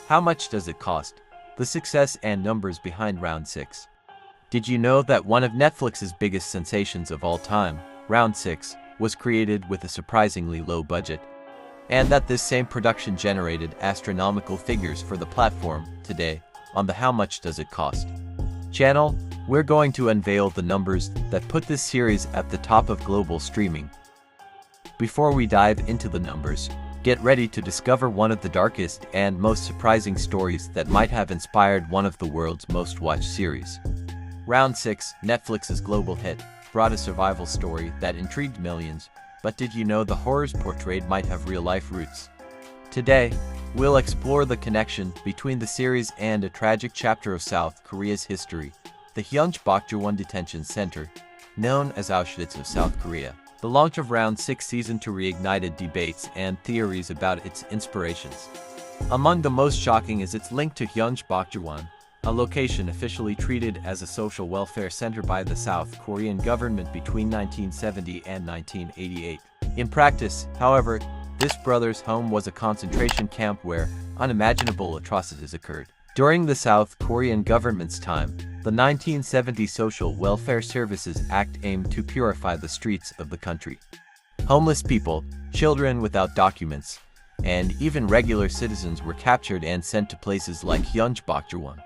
How much does it cost? The success and numbers behind Round 6. Did you know that one of Netflix's biggest sensations of all time, Round 6, was created with a surprisingly low budget? And that this same production generated astronomical figures for the platform today on the How Much Does It Cost channel? We're going to unveil the numbers that put this series at the top of global streaming. Before we dive into the numbers, get ready to discover one of the darkest and most surprising stories that might have inspired one of the world's most watched series. Round 6, Netflix's global hit, brought a survival story that intrigued millions, but did you know the horrors portrayed might have real-life roots? Today, we'll explore the connection between the series and a tragic chapter of South Korea's history, the Hyungbokjeon Detention Center, known as Auschwitz of South Korea. The launch of Round 6 Season 2 reignited debates and theories about its inspirations. Among the most shocking is its link to Hyungbokjeon, a location officially treated as a social welfare center by the South Korean government between 1970 and 1988. In practice, however, this brother's home was a concentration camp where unimaginable atrocities occurred. During the South Korean government's time, the 1970 Social Welfare Services Act aimed to purify the streets of the country. Homeless people, children without documents, and even regular citizens were captured and sent to places like Hyungbokjeon.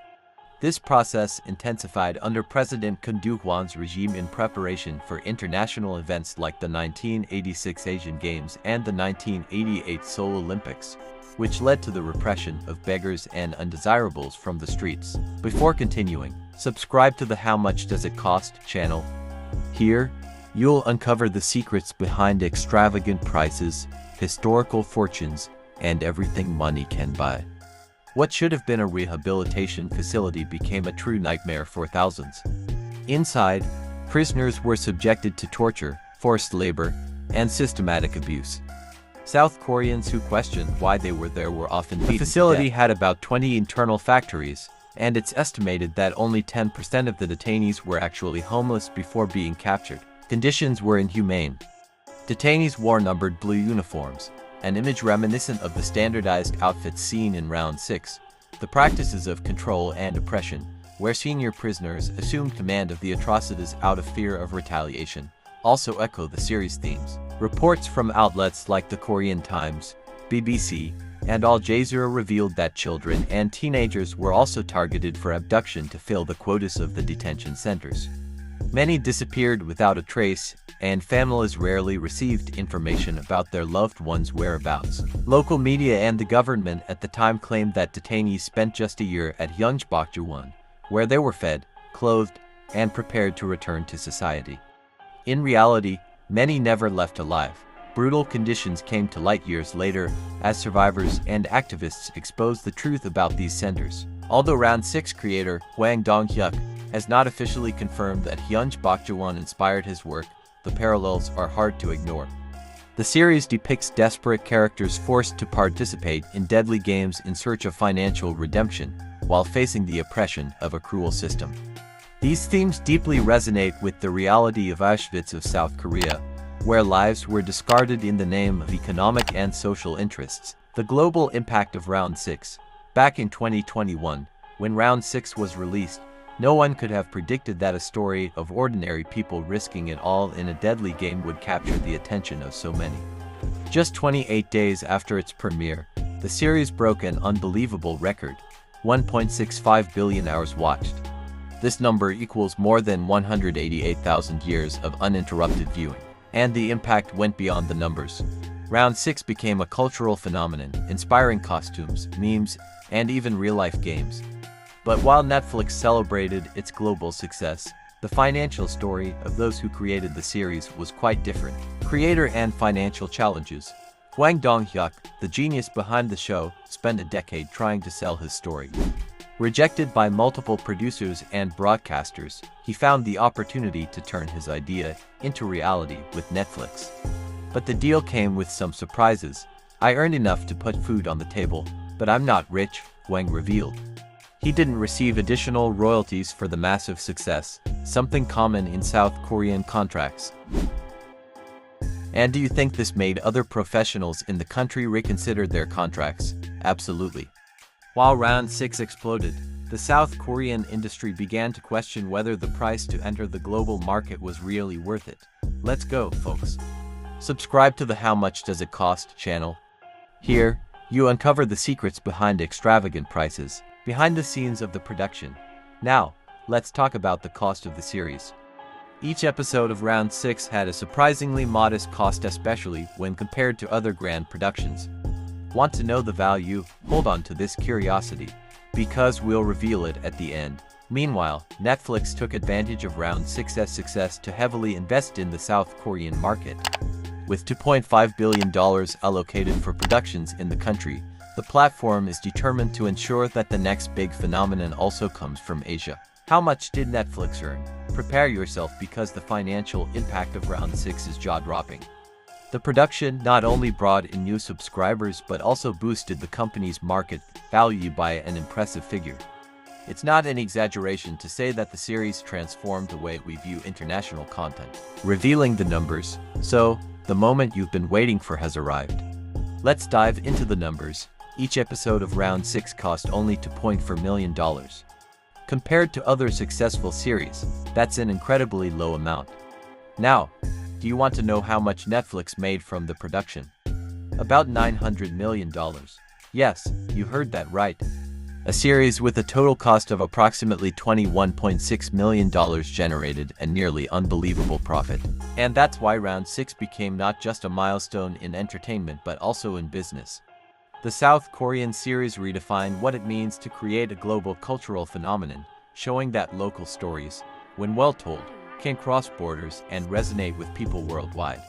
This process intensified under President Kim Il-sung's regime in preparation for international events like the 1986 Asian Games and the 1988 Seoul Olympics, which led to the repression of beggars and undesirables from the streets. Before continuing, subscribe to the How Much Does It Cost channel. Here, you'll uncover the secrets behind extravagant prices, historical fortunes, and everything money can buy. What should have been a rehabilitation facility became a true nightmare for thousands. Inside, prisoners were subjected to torture, forced labor, and systematic abuse. South Koreans who questioned why they were there were often beaten. The facility had about 20 internal factories, and it's estimated that only 10% of the detainees were actually homeless before being captured. Conditions were inhumane. Detainees wore numbered blue uniforms, an image reminiscent of the standardized outfits seen in Round 6. The practices of control and oppression, where senior prisoners assumed command of the atrocities out of fear of retaliation, also echo the series' themes. Reports from outlets like the Korean Times, BBC, and Al Jazeera revealed that children and teenagers were also targeted for abduction to fill the quotas of the detention centers. Many disappeared without a trace, and families rarely received information about their loved ones' whereabouts. Local media and the government at the time claimed that detainees spent just a year at Hyungbokjeon, where they were fed, clothed, and prepared to return to society. In reality, many never left alive. Brutal conditions came to light years later as survivors and activists exposed the truth about these centers. Although Round 6 creator Hwang Dong-hyuk has not officially confirmed that Hyungbokjeon inspired his work, the parallels are hard to ignore. The series depicts desperate characters forced to participate in deadly games in search of financial redemption, while facing the oppression of a cruel system. These themes deeply resonate with the reality of Auschwitz of South Korea, where lives were discarded in the name of economic and social interests. The global impact of Round 6. Back in 2021, when Round 6 was released, no one could have predicted that a story of ordinary people risking it all in a deadly game would capture the attention of so many. Just 28 days after its premiere, the series broke an unbelievable record: 1.65 billion hours watched. This number equals more than 188,000 years of uninterrupted viewing. And the impact went beyond the numbers. Round 6 became a cultural phenomenon, inspiring costumes, memes, and even real-life games. But while Netflix celebrated its global success, the financial story of those who created the series was quite different. Creator and financial challenges. Hwang Dong-hyuk, the genius behind the show, spent a decade trying to sell his story. Rejected by multiple producers and broadcasters, he found the opportunity to turn his idea into reality with Netflix. But the deal came with some surprises. "I earned enough to put food on the table, but I'm not rich," Hwang revealed. He didn't receive additional royalties for the massive success, something common in South Korean contracts. And do you think this made other professionals in the country reconsider their contracts? Absolutely. While Round 6 exploded, the South Korean industry began to question whether the price to enter the global market was really worth it. Let's go, folks. Subscribe to the How Much Does It Cost channel. Here, you uncover the secrets behind extravagant prices, behind the scenes of the production. Now, let's talk about the cost of the series. Each episode of Round 6 had a surprisingly modest cost, especially when compared to other grand productions. Want to know the value? Hold on to this curiosity, because we'll reveal it at the end. Meanwhile, Netflix took advantage of Round 6's success to heavily invest in the South Korean market. With $2.5 billion allocated for productions in the country, the platform is determined to ensure that the next big phenomenon also comes from Asia. How much did Netflix earn? Prepare yourself, because the financial impact of Round 6 is jaw-dropping. The production not only brought in new subscribers but also boosted the company's market value by an impressive figure. It's not an exaggeration to say that the series transformed the way we view international content. Revealing the numbers, so the moment you've been waiting for has arrived. Let's dive into the numbers. Each episode of Round 6 cost only $2.4 million. Compared to other successful series, that's an incredibly low amount. Now, do you want to know how much Netflix made from the production? About $900 million. Yes, you heard that right. A series with a total cost of approximately $21.6 million generated a nearly unbelievable profit. And that's why Round 6 became not just a milestone in entertainment but also in business. The South Korean series redefined what it means to create a global cultural phenomenon, showing that local stories, when well told, can cross borders and resonate with people worldwide.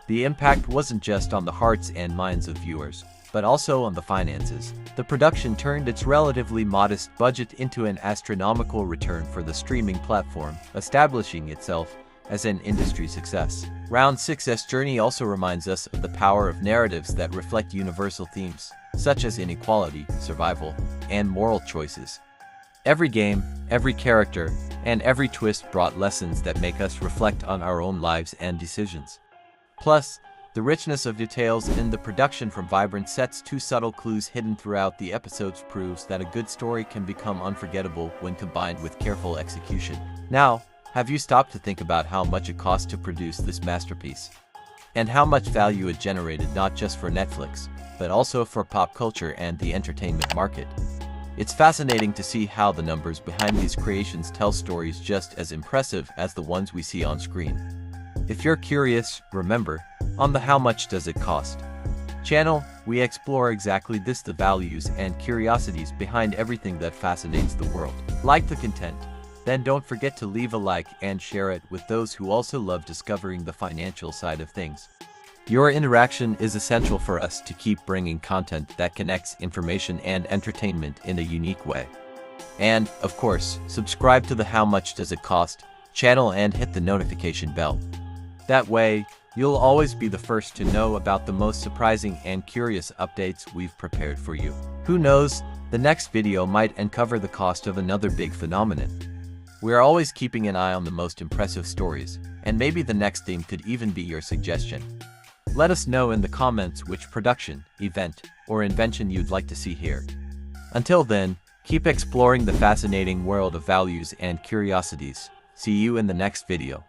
The impact wasn't just on the hearts and minds of viewers, but also on the finances. The production turned its relatively modest budget into an astronomical return for the streaming platform, establishing itself as an industry success. Round 6's journey also reminds us of the power of narratives that reflect universal themes, such as inequality, survival, and moral choices. Every game, every character, and every twist brought lessons that make us reflect on our own lives and decisions. Plus, the richness of details in the production, from vibrant sets to subtle clues hidden throughout the episodes, proves that a good story can become unforgettable when combined with careful execution. Now, have you stopped to think about how much it cost to produce this masterpiece? And how much value it generated, not just for Netflix, but also for pop culture and the entertainment market? It's fascinating to see how the numbers behind these creations tell stories just as impressive as the ones we see on screen. If you're curious, remember, on the How Much Does It Cost channel, we explore exactly this: the values and curiosities behind everything that fascinates the world. Like the content? Then don't forget to leave a like and share it with those who also love discovering the financial side of things. Your interaction is essential for us to keep bringing content that connects information and entertainment in a unique way. And, of course, subscribe to the How Much Does It Cost channel and hit the notification bell. That way, you'll always be the first to know about the most surprising and curious updates we've prepared for you. Who knows, the next video might uncover the cost of another big phenomenon. We're always keeping an eye on the most impressive stories, and maybe the next theme could even be your suggestion. Let us know in the comments which production, event, or invention you'd like to see here. Until then, keep exploring the fascinating world of values and curiosities. See you in the next video.